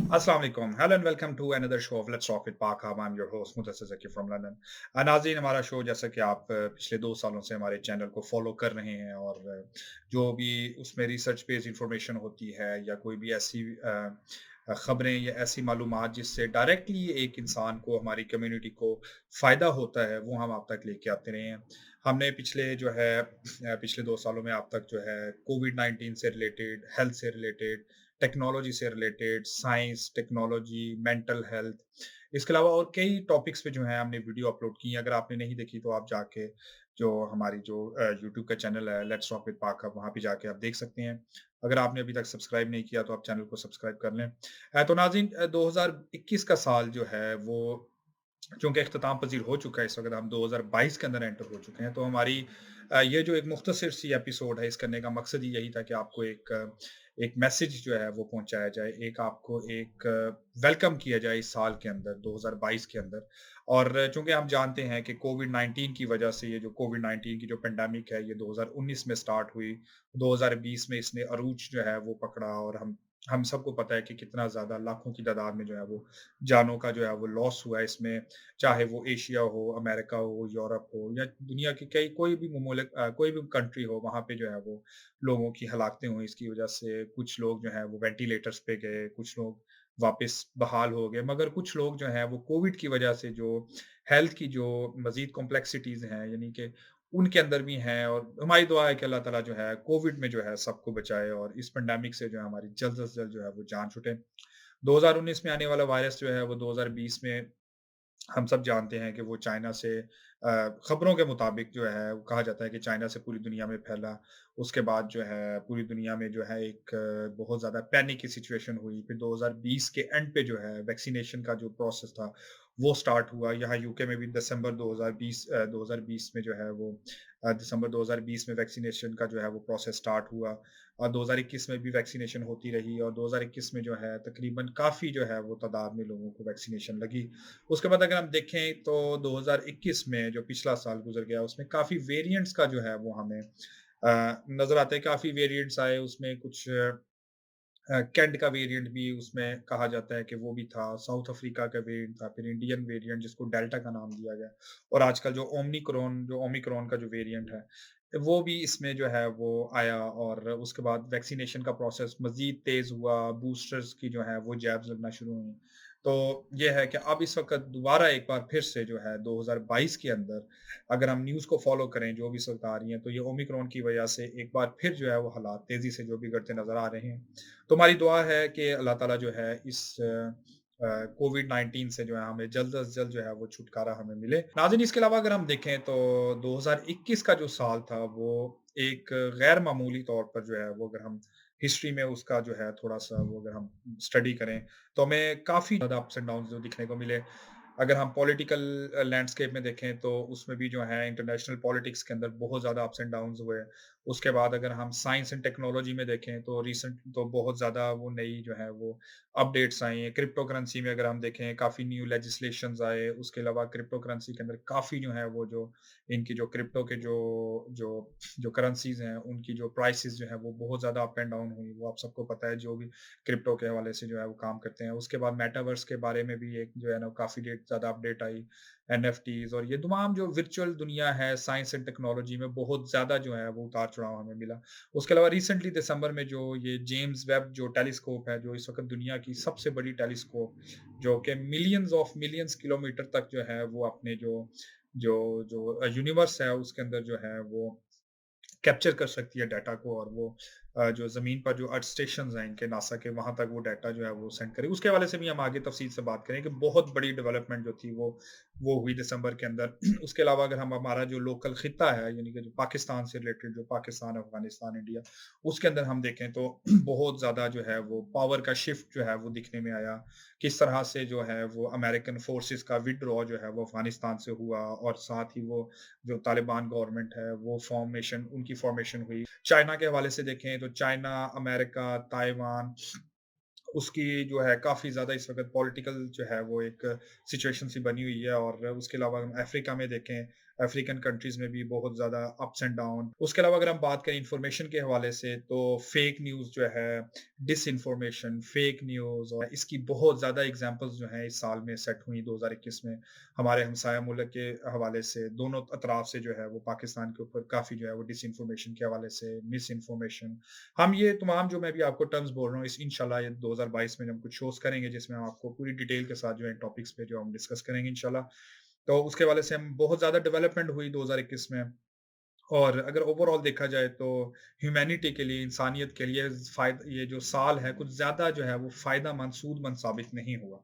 Assalamu alaikum. Hello and welcome to another show of Let's Talk with Pak Hab. I'm your host Mudassir Zaki from London. नाज़रीन हमारा show जैसा कि आप पिछले 2 सालों से हमारे चैनल को फॉलो कर रहे हैं और जो भी उसमें रिसर्च बेस्ड इंफॉर्मेशन होती है या कोई भी ऐसी खबरें या ऐसी मालूमात जिससे डायरेक्टली एक इंसान को हमारी कम्युनिटी को फ़ायदा होता है वो हम आप तक लेके आते रहे हैं। हमने पिछले जो है पिछले 2 सालों में आप तक जो है कोविड-19 से रिलेटेड, हेल्थ से रिलेटेड, टेक्नोलॉजी से related, science, technology, mental health, इसके अलावा और कई टॉपिक्स पे जो है हमने वीडियो अपलोड की हैं। अगर आपने नहीं देखी तो आप जाके जो हमारी जो यूट्यूब का चैनल है लेट्स टॉक विद पाक, वहाँ पे जाके आप देख सकते हैं। अगर आपने अभी तक सब्सक्राइब नहीं किया तो आप चैनल को सब्सक्राइब कर लें। तो नाज़रीन 2021 का साल जो है वो चूँकि इख्तिताम पज़ीर हो चुका है, इस वक़्त हम 2022 के अंदर एंटर हो चुके हैं, तो हमारी ये जो एक मुख्तसर सी एपिसोड है, इस करने का मकसद ही यही था कि आपको एक मैसेज जो है वो पहुँचाया जाए, एक आपको एक वेलकम किया जाए इस साल के अंदर, 2022 के अंदर। और चूँकि हम जानते हैं कि कोविड-19 की वजह से ये जो कोविड-19 की जो पैंडेमिक है, ये 2019 में स्टार्ट हुई, 2020 में इसने अरूज जो है वो पकड़ा और हम सबको पता है कि कितना ज़्यादा लाखों की तादाद में जो है वो जानों का जो है वो लॉस हुआ है इसमें, चाहे वो एशिया हो, अमेरिका हो, यूरोप हो या दुनिया के कई कोई भी ममालिक कोई भी कंट्री हो, वहाँ पे जो है वो लोगों की हलाकतें हुई इसकी वजह से। कुछ लोग जो हैं वो वेंटिलेटर्स पे गए, कुछ लोग वापस बहाल हो गए, मगर कुछ लोग जो हैं वो कोविड की वजह से जो हेल्थ की जो मज़ीद कॉम्प्लेक्सिटीज़ हैं, यानी कि उनके अंदर भी हैं, और हमारी दुआ है कि अल्लाह ताला जो है कोविड में जो है सबको बचाए और इस पैंडेमिक से जो है हमारी जल्द से जल्द जो है वो जान छूटे। 2019 में आने वाला वायरस जो है वो 2020 में हम सब जानते हैं कि वो चाइना से खबरों के मुताबिक जो है वो कहा जाता है कि चाइना से पूरी दुनिया में फैला। उसके बाद जो है पूरी दुनिया में जो है एक बहुत ज़्यादा पैनिक की सिचुएशन हुई। फिर 2020 के एंड पे जो है वैक्सीनेशन का जो प्रोसेस था वो स्टार्ट हुआ। यहाँ यूके में भी दिसंबर 2020 में जो है वो दिसंबर 2020 में वैक्सीनेशन का जो है वो प्रोसेस स्टार्ट हुआ। और 2021 में भी वैक्सीनेशन होती रही और 2021 में जो है तकरीबन काफ़ी जो है वो तादाद में लोगों को वैक्सीनेशन लगी। उसके बाद अगर हम देखें तो 2021 में जो पिछला साल गुज़र गया उसमें काफ़ी वेरिएंट्स का जो है वो हमें नज़र आता है। काफ़ी वेरिएंट्स आए उसमें कुछ कैंट का वेरिएंट भी उसमें कहा जाता है कि वो भी था, साउथ अफ्रीका का वेरिएंट था, फिर इंडियन वेरिएंट जिसको डेल्टा का नाम दिया गया, और आजकल जो ओमिक्रॉन का जो वेरिएंट है, वो भी इसमें जो है वो आया। और उसके बाद वैक्सीनेशन का प्रोसेस मज़ीद तेज़ हुआ, बूस्टर्स की जो है वो जैब्स लगना शुरू हुई। तो ये है कि अब इस वक़्त दोबारा एक बार फिर से जो है 2022 के अंदर अगर हम न्यूज़ को फ़ॉलो करें जो भी इस वक़्त आ रही हैं, तो ये ओमिक्रॉन की वजह से एक बार फिर जो है वो हालात तेज़ी से जो बिगड़ते नज़र आ रहे हैं। तो हमारी दुआ है कि अल्लाह ताला जो है इस कोविड-19 से जो है हमें जल्द से जल्द जो है वो छुटकारा हमें मिले। नाज़रीन, इसके अलावा अगर हम देखें तो 2021 का जो साल था वो एक गैर मामूली तौर पर जो है वो अगर हम हिस्ट्री में उसका जो है थोड़ा-सा वो अगर हम स्टडी करें, तो हमें काफ़ी ज़्यादा अप्स एंड डाउन्स जो दिखने को मिले। अगर हम पॉलिटिकल लैंडस्केप में देखें तो उसमें भी जो है इंटरनेशनल पॉलिटिक्स के अंदर बहुत ज़्यादा अप्स एंड डाउन्स हुए। उसके बाद अगर हम साइंस एंड टेक्नोलॉजी में देखें तो रिसेंट तो बहुत ज़्यादा वो नई जो है वो अपडेट्स आई हैं। क्रिप्टो करेंसी में अगर हम देखें काफ़ी न्यू लेजिस्लेशंस आए। उसके अलावा क्रिप्टो करेंसी के अंदर काफ़ी जो है वो जो इनकी जो क्रिप्टो के जो जो करेंसीज़ हैं उनकी जो प्राइसेज़ जो है वो बहुत ज़्यादा अप एंड डाउन हुई। वो आप सबको पता है जो भी क्रिप्टो के हवाले से जो है वो काम करते हैं। उसके बाद मेटावर्स के बारे में भी एक जो है ना काफ़ी ज़्यादा अपडेट आई। एनएफटीज़ और ये तमाम जो वर्चुअल दुनिया है साइंस एंड टेक्नोलॉजी में बहुत ज़्यादा जो है वो उतार-चढ़ाव हमें मिला। उसके अलावा रिसेंटली दिसंबर में जो ये जेम्स वेब जो टेलीस्कोप है, जो इस वक़्त दुनिया की सबसे बड़ी टेलीस्कोप, जो कि मिलियंस ऑफ मिलियंस किलोमीटर तक जो है वो अपने जो जो जो यूनिवर्स है उसके अंदर जो है वो कैप्चर कर सकती है डाटा को, और वो जो ज़मीन पर जो अर्थ स्टेशंस हैं इनके नासा के, वहाँ तक वो डाटा जो है वो सेंड करेगी। उसके हवाले से भी हम आगे तफ़सील से बात करेंगे। बहुत बड़ी डेवलपमेंट जो थी वो हुई दिसंबर के अंदर। उसके अलावा अगर हम हमारा जो लोकल ख़ित्ता है यानी कि जो पाकिस्तान से रिलेटेड जो पाकिस्तान, अफ़गानिस्तान, इंडिया, उसके अंदर हम देखें तो बहुत ज़्यादा जो है वो पावर का शिफ्ट जो है वो दिखने में आया। किस तरह से जो है वो अमेरिकन फ़ोर्सेस का विथड्रॉ जो है वो अफ़गानिस्तान से हुआ, और साथ ही वो जो तालिबान गवर्नमेंट है वो उनकी फॉर्मेशन हुई। चाइना के हवाले से देखें तो चाइना, अमेरिका, ताइवान, उसकी जो है काफ़ी ज़्यादा इस वक़्त पॉलिटिकल जो है वो एक सिचुएशन सी बनी हुई है। और उसके अलावा हम अफ्रीका में देखें अफ्रीकन कंट्रीज़ में भी बहुत ज़्यादा अप्स एंड डाउन। उसके अलावा अगर हम बात करें इन्फॉर्मेशन के हवाले से तो फेक न्यूज़ जो है, डिसइन्फॉर्मेशन, फेक न्यूज़ और इसकी बहुत ज़्यादा एग्ज़ाम्पल्स जो हैं इस साल में सेट हुई 2021 में। हमारे हमसाया मुल्क के हवाले से दोनों अतराफ से जो है वो पाकिस्तान के ऊपर काफ़ी जो है वो डिसइन्फॉर्मेशन के हवाले से, मिसइन्फॉर्मेशन हम ये तमाम जो मैं भी आपको टर्म्स बोल रहा हूँ इस इंशाल्लाह ये 2022 में हम कुछ शोज़ करेंगे जिसमें हम आपको पूरी डिटेल के साथ जो है टॉपिक्स पे जो हम डिस्कस करेंगे इंशाल्लाह। तो उसके हवाले से हम बहुत ज़्यादा डेवलपमेंट हुई 2021 में और अगर ओवरऑल देखा जाए तो ह्यूमैनिटी के लिए, इंसानियत के लिए ये जो साल है कुछ ज़्यादा जो है वो फ़ायदेमंद, सूदमंद साबित नहीं हुआ।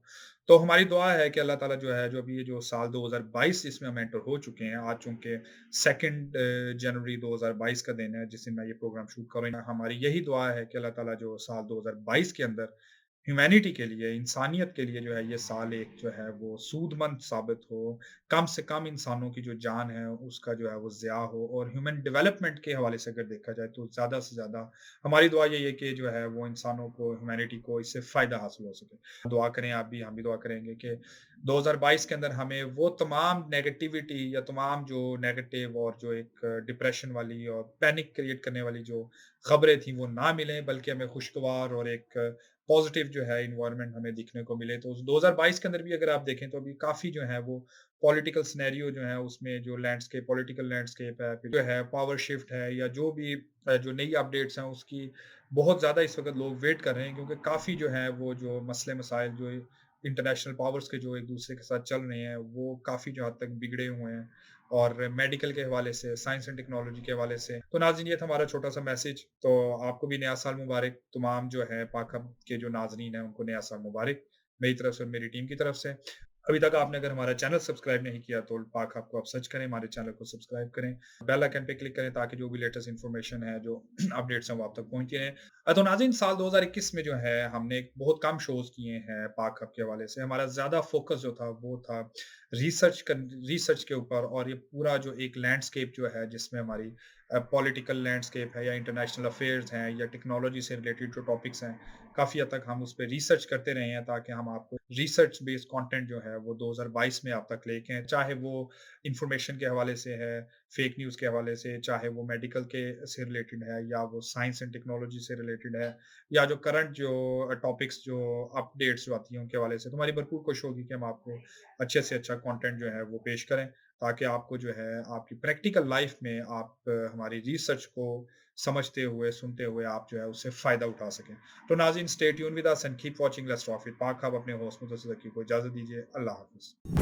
तो हमारी दुआ है कि अल्लाह ताला जो है जो अभी ये जो साल 2022 इसमें हम एंटर हो चुके हैं, आज चूँकि 2 जनवरी 2022 का दिन है जिस दिन मैं ये प्रोग्राम शूट कर रहा हूँ। हमारी यही दुआ है कि अल्लाह ताला जो साल 2022 के अंदर ह्यूमैनिटी के लिए, इंसानियत के लिए जो है ये साल एक जो है वो सूदमंद साबित हो, कम से कम इंसानों की जो जान है उसका जो है वो ज़िया हो और ह्यूमन डेवलपमेंट के हवाले से अगर देखा जाए तो ज़्यादा से ज़्यादा हमारी दुआ यही है कि जो है वो इंसानों को, ह्यूमैनिटी को इससे फ़ायदा हासिल हो सके। दुआ करें आप भी, हम भी दुआ करेंगे कि 2022 के अंदर हमें वो तमाम नेगेटिविटी या तमाम जो नेगेटिव और जो एक डिप्रेशन वाली और पैनिक क्रिएट करने वाली जो खबरें थी वो ना मिलें बल्कि हमें खुशगवार और एक पॉजिटिव जो है एनवायरनमेंट हमें दिखने को मिले। तो उस 2022 के अंदर भी अगर आप देखें तो अभी काफ़ी जो है वो पॉलिटिकल सिनेरियो जो है उसमें जो लैंडस्केप पॉलिटिकल लैंडस्केप है, फिर जो है पावर शिफ्ट है या जो भी जो नई अपडेट्स हैं उसकी बहुत ज़्यादा इस वक़्त लोग वेट कर रहे हैं क्योंकि काफ़ी जो है वो जो मसले मसाइल जो इंटरनेशनल पावर्स के जो एक-दूसरे के साथ चल रहे हैं, वो काफ़ी जो हद तक बिगड़े हुए हैं और मेडिकल के हवाले से, साइंस एंड टेक्नोलॉजी के हवाले से। तो नाज़रीन ये था हमारा छोटा-सा मैसेज। तो आपको भी नया साल मुबारक। तमाम जो है पाक हब के जो नाज़रीन हैं उनको नया साल मुबारक। मेरी तरफ से और मेरी टीम की तरफ से। अभी तक आपने अगर हमारा चैनल सब्सक्राइब नहीं किया तो पाक हब को आप सर्च करें, हमारे चैनल को सब्सक्राइब करें, बेल आइकन पे क्लिक करें ताकि जो भी लेटेस्ट इन्फॉर्मेशन है, जो अपडेट्स हैं वो आप तक पहुँचती रहें। तो नाज़रीन साल 2021 में जो है हमने बहुत कम शोज़ किए हैं पाक हब के हवाले से। हमारा ज़्यादा फ़ोकस जो था वो था रिसर्च के ऊपर और ये पूरा जो एक लैंडस्केप जो है जिसमें हमारी पॉलिटिकल लैंडस्केप है या इंटरनेशनल अफेयर्स हैं या टेक्नोलॉजी से रिलेटेड जो टॉपिक्स हैं, काफ़ी हद तक हम उस पे रिसर्च करते रहे हैं ताकि हम आपको रिसर्च बेस्ड कंटेंट जो है वो 2022 में आप तक लेके आएँ। चाहे वो इन्फॉर्मेशन के हवाले से है, फेक न्यूज़ के हवाले से, चाहे वो मेडिकल के से रिलेटेड है या वो साइंस एंड टेक्नोलॉजी से रिलेटेड है या जो करंट जो टॉपिक्स जो अपडेट्स जो आती हैं उनके हवाले से। तो हमारी भरपूर कोशिश होगी कि हम आपको अच्छे से अच्छा कंटेंट जो है वो पेश करें ताकि आपको जो है आपकी प्रैक्टिकल लाइफ में आप हमारी रिसर्च को समझते हुए, सुनते हुए आप जो है उससे फ़ायदा उठा सकें। तो नाज़रीन stay tuned with us and keep watching let's talk with पाक हब। अपने होस्ट मुदस्सिर ज़की को इजाज़त दीजिए। अल्लाह हाफ़िज़।